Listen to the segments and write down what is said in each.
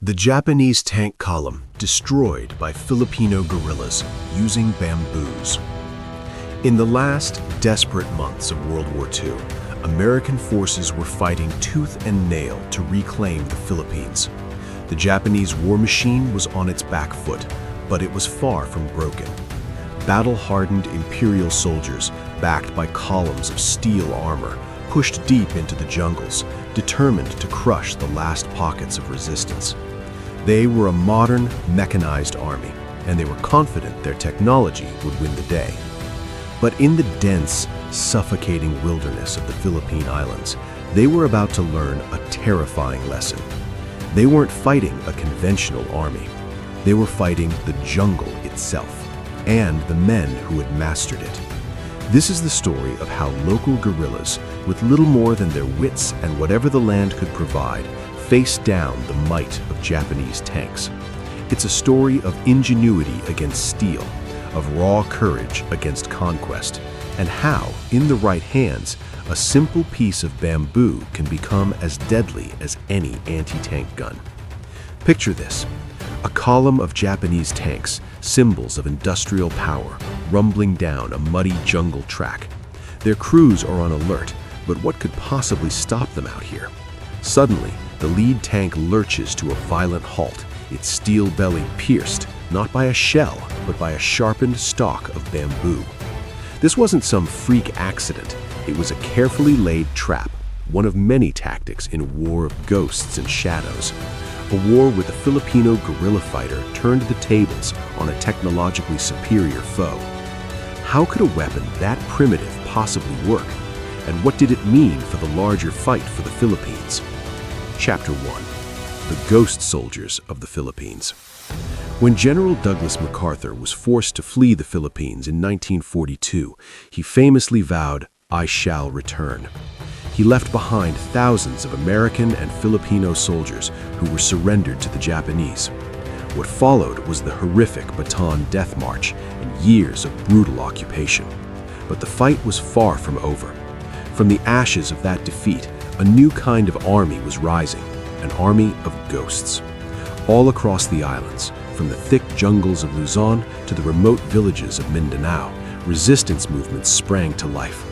The Japanese tank column destroyed by Filipino guerrillas using bamboos. In the last desperate months of World War II, American forces were fighting tooth and nail to reclaim the Philippines. The Japanese war machine was on its back foot, but it was far from broken. Battle-hardened imperial soldiers, backed by columns of steel armor, pushed deep into the jungles, determined to crush the last pockets of resistance. They were a modern, mechanized army, and they were confident their technology would win the day. But in the dense, suffocating wilderness of the Philippine Islands, they were about to learn a terrifying lesson. They weren't fighting a conventional army. They were fighting the jungle itself, and the men who had mastered it. This is the story of how local guerrillas, with little more than their wits and whatever the land could provide, faced down the might of Japanese tanks. It's a story of ingenuity against steel, of raw courage against conquest, and how, in the right hands, a simple piece of bamboo can become as deadly as any anti-tank gun. Picture this: a column of Japanese tanks, symbols of industrial power, rumbling down a muddy jungle track. Their crews are on alert, but what could possibly stop them out here? Suddenly, the lead tank lurches to a violent halt, its steel belly pierced, not by a shell, but by a sharpened stalk of bamboo. This wasn't some freak accident. It was a carefully laid trap, one of many tactics in a war of ghosts and shadows. A war where the Filipino guerrilla fighter turned the tables on a technologically superior foe. How could a weapon that primitive possibly work? And what did it mean for the larger fight for the Philippines? Chapter 1. The Ghost Soldiers of the Philippines. When General Douglas MacArthur was forced to flee the Philippines in 1942, he famously vowed, "I shall return." He left behind thousands of American and Filipino soldiers who were surrendered to the Japanese. What followed was the horrific Bataan Death March and years of brutal occupation. But the fight was far from over. From the ashes of that defeat, a new kind of army was rising, an army of ghosts. All across the islands, from the thick jungles of Luzon to the remote villages of Mindanao, resistance movements sprang to life.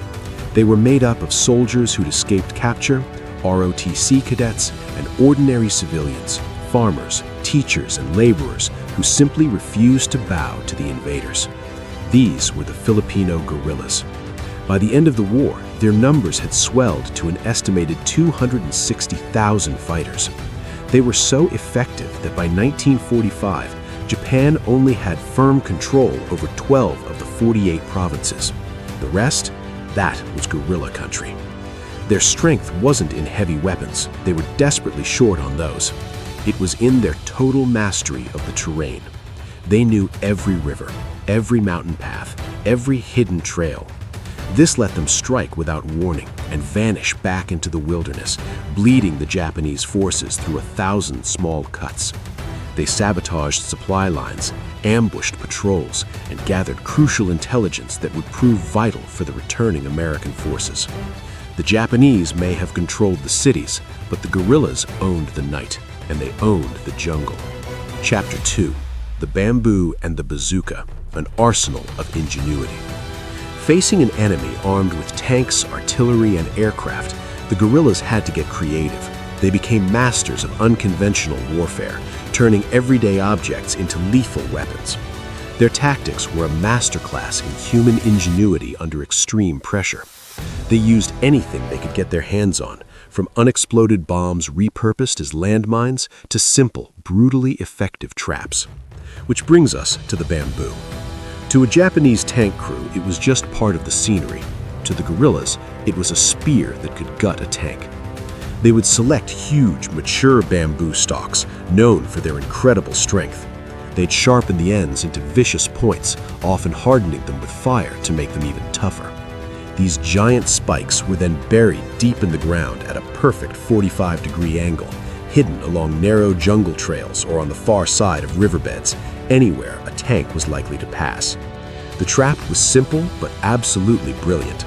They were made up of soldiers who'd escaped capture, ROTC cadets, and ordinary civilians, farmers, teachers, and laborers who simply refused to bow to the invaders. These were the Filipino guerrillas. By the end of the war, their numbers had swelled to an estimated 260,000 fighters. They were so effective that by 1945, Japan only had firm control over 12 of the 48 provinces. The rest? That was guerrilla country. Their strength wasn't in heavy weapons. They were desperately short on those. It was in their total mastery of the terrain. They knew every river, every mountain path, every hidden trail. This let them strike without warning and vanish back into the wilderness, bleeding the Japanese forces through 1,000 small cuts. They sabotaged supply lines, ambushed patrols, and gathered crucial intelligence that would prove vital for the returning American forces. The Japanese may have controlled the cities, but the guerrillas owned the night, and they owned the jungle. Chapter 2. The Bamboo and the Bazooka, an arsenal of ingenuity. Facing an enemy armed with tanks, artillery, and aircraft, the guerrillas had to get creative. They became masters of unconventional warfare, turning everyday objects into lethal weapons. Their tactics were a masterclass in human ingenuity under extreme pressure. They used anything they could get their hands on, from unexploded bombs repurposed as landmines to simple, brutally effective traps. Which brings us to the bamboo. To a Japanese tank crew, it was just part of the scenery. To the guerrillas, it was a spear that could gut a tank. They would select huge, mature bamboo stalks, known for their incredible strength. They'd sharpen the ends into vicious points, often hardening them with fire to make them even tougher. These giant spikes were then buried deep in the ground at a perfect 45-degree angle, hidden along narrow jungle trails or on the far side of riverbeds, anywhere a tank was likely to pass. The trap was simple but absolutely brilliant.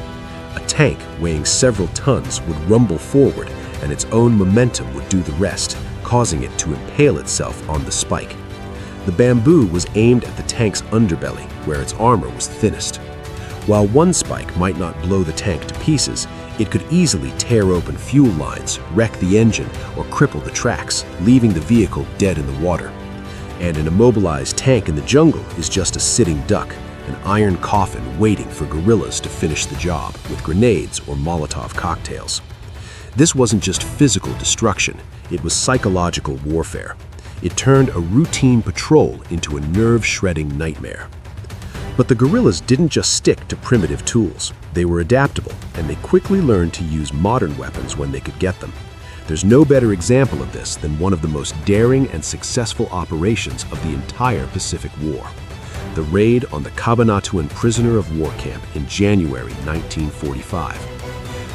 A tank weighing several tons would rumble forward, and its own momentum would do the rest, causing it to impale itself on the spike. The bamboo was aimed at the tank's underbelly, where its armor was thinnest. While one spike might not blow the tank to pieces, it could easily tear open fuel lines, wreck the engine, or cripple the tracks, leaving the vehicle dead in the water. And an immobilized tank in the jungle is just a sitting duck, an iron coffin waiting for guerrillas to finish the job with grenades or Molotov cocktails. This wasn't just physical destruction, it was psychological warfare. It turned a routine patrol into a nerve-shredding nightmare. But the guerrillas didn't just stick to primitive tools. They were adaptable, and they quickly learned to use modern weapons when they could get them. There's no better example of this than one of the most daring and successful operations of the entire Pacific War: the raid on the Cabanatuan prisoner of war camp in January 1945.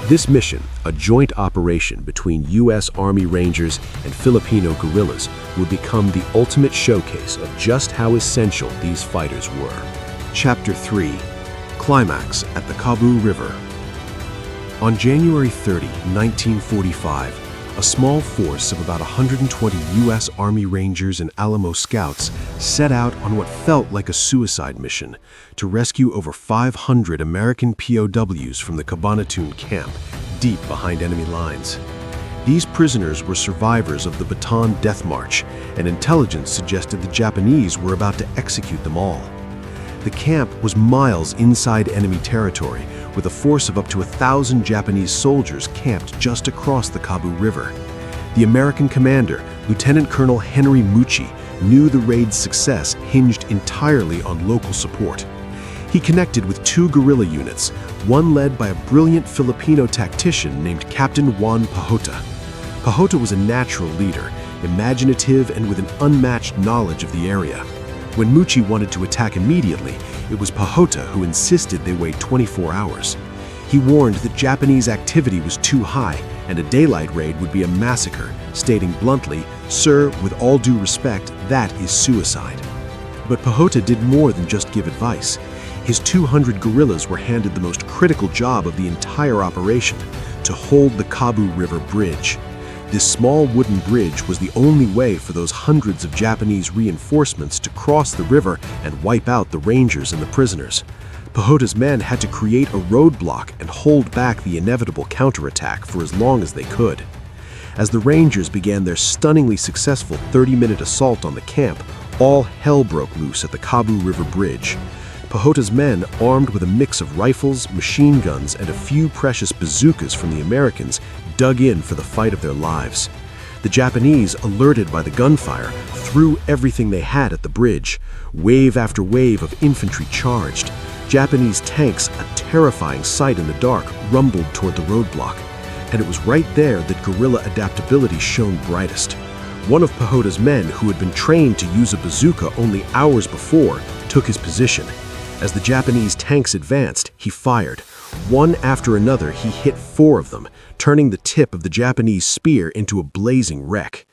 This mission, a joint operation between U.S. Army Rangers and Filipino guerrillas, would become the ultimate showcase of just how essential these fighters were. Chapter 3: Climax at the Kabu River. On January 30, 1945, a small force of about 120 U.S. Army Rangers and Alamo Scouts set out on what felt like a suicide mission to rescue over 500 American POWs from the Cabanatuan camp, deep behind enemy lines. These prisoners were survivors of the Bataan Death March, and intelligence suggested the Japanese were about to execute them all. The camp was miles inside enemy territory, with a force of up to 1,000 Japanese soldiers camped just across the Kabu River. The American commander, Lieutenant Colonel Henry Mucci, knew the raid's success hinged entirely on local support. He connected with two guerrilla units, one led by a brilliant Filipino tactician named Captain Juan Pahota. Pahota was a natural leader, imaginative and with an unmatched knowledge of the area. When Mucci wanted to attack immediately, it was Pahota who insisted they wait 24 hours. He warned that Japanese activity was too high and a daylight raid would be a massacre, stating bluntly, "Sir, with all due respect, that is suicide." But Pahota did more than just give advice. His 200 guerrillas were handed the most critical job of the entire operation: to hold the Kabu River Bridge. This small wooden bridge was the only way for those hundreds of Japanese reinforcements to cross the river and wipe out the Rangers and the prisoners. Pahota's men had to create a roadblock and hold back the inevitable counterattack for as long as they could. As the Rangers began their stunningly successful 30-minute assault on the camp, all hell broke loose at the Kabu River Bridge. Pahota's men, armed with a mix of rifles, machine guns, and a few precious bazookas from the Americans, dug in for the fight of their lives. The Japanese, alerted by the gunfire, threw everything they had at the bridge. Wave after wave of infantry charged. Japanese tanks, a terrifying sight in the dark, rumbled toward the roadblock. And it was right there that guerrilla adaptability shone brightest. One of Pahota's men, who had been trained to use a bazooka only hours before, took his position. As the Japanese tanks advanced, he fired. One after another, he hit 4 of them, turning the tip of the Japanese spear into a blazing wreck.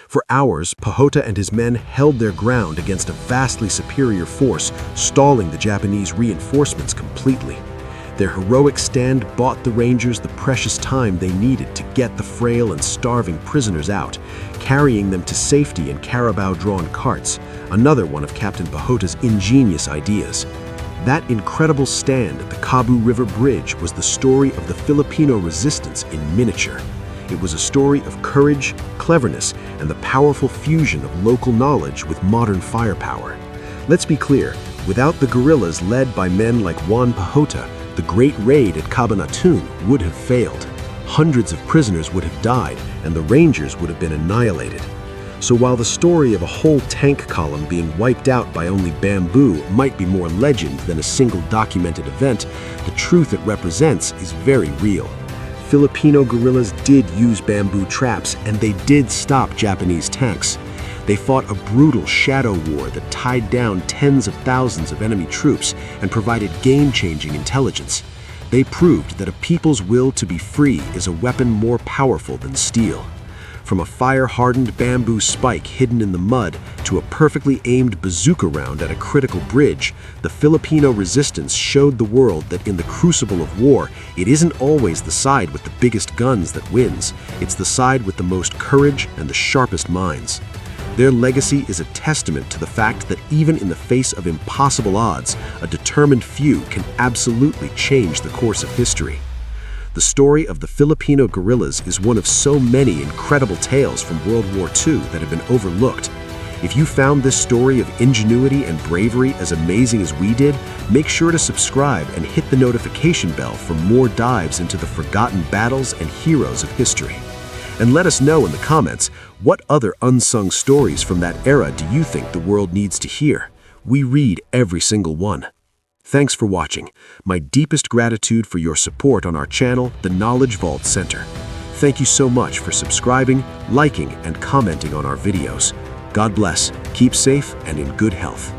For hours, Pahota and his men held their ground against a vastly superior force, stalling the Japanese reinforcements completely. Their heroic stand bought the Rangers the precious time they needed to get the frail and starving prisoners out, carrying them to safety in carabao-drawn carts, another one of Captain Pahota's ingenious ideas. That incredible stand at the Kabu River Bridge was the story of the Filipino resistance in miniature. It was a story of courage, cleverness, and the powerful fusion of local knowledge with modern firepower. Let's be clear, without the guerrillas led by men like Juan Pahota, the Great Raid at Cabanatuan would have failed. Hundreds of prisoners would have died, and the Rangers would have been annihilated. So while the story of a whole tank column being wiped out by only bamboo might be more legend than a single documented event, the truth it represents is very real. Filipino guerrillas did use bamboo traps, and they did stop Japanese tanks. They fought a brutal shadow war that tied down tens of thousands of enemy troops and provided game-changing intelligence. They proved that a people's will to be free is a weapon more powerful than steel. From a fire-hardened bamboo spike hidden in the mud to a perfectly aimed bazooka round at a critical bridge, the Filipino resistance showed the world that in the crucible of war, it isn't always the side with the biggest guns that wins. It's the side with the most courage and the sharpest minds. Their legacy is a testament to the fact that even in the face of impossible odds, a determined few can absolutely change the course of history. The story of the Filipino guerrillas is one of so many incredible tales from World War II that have been overlooked. If you found this story of ingenuity and bravery as amazing as we did, make sure to subscribe and hit the notification bell for more dives into the forgotten battles and heroes of history. And let us know in the comments, what other unsung stories from that era do you think the world needs to hear? We read every single one. Thanks for watching. My deepest gratitude for your support on our channel, the Knowledge Vault Center. Thank you so much for subscribing, liking, and commenting on our videos. God bless, keep safe, and in good health.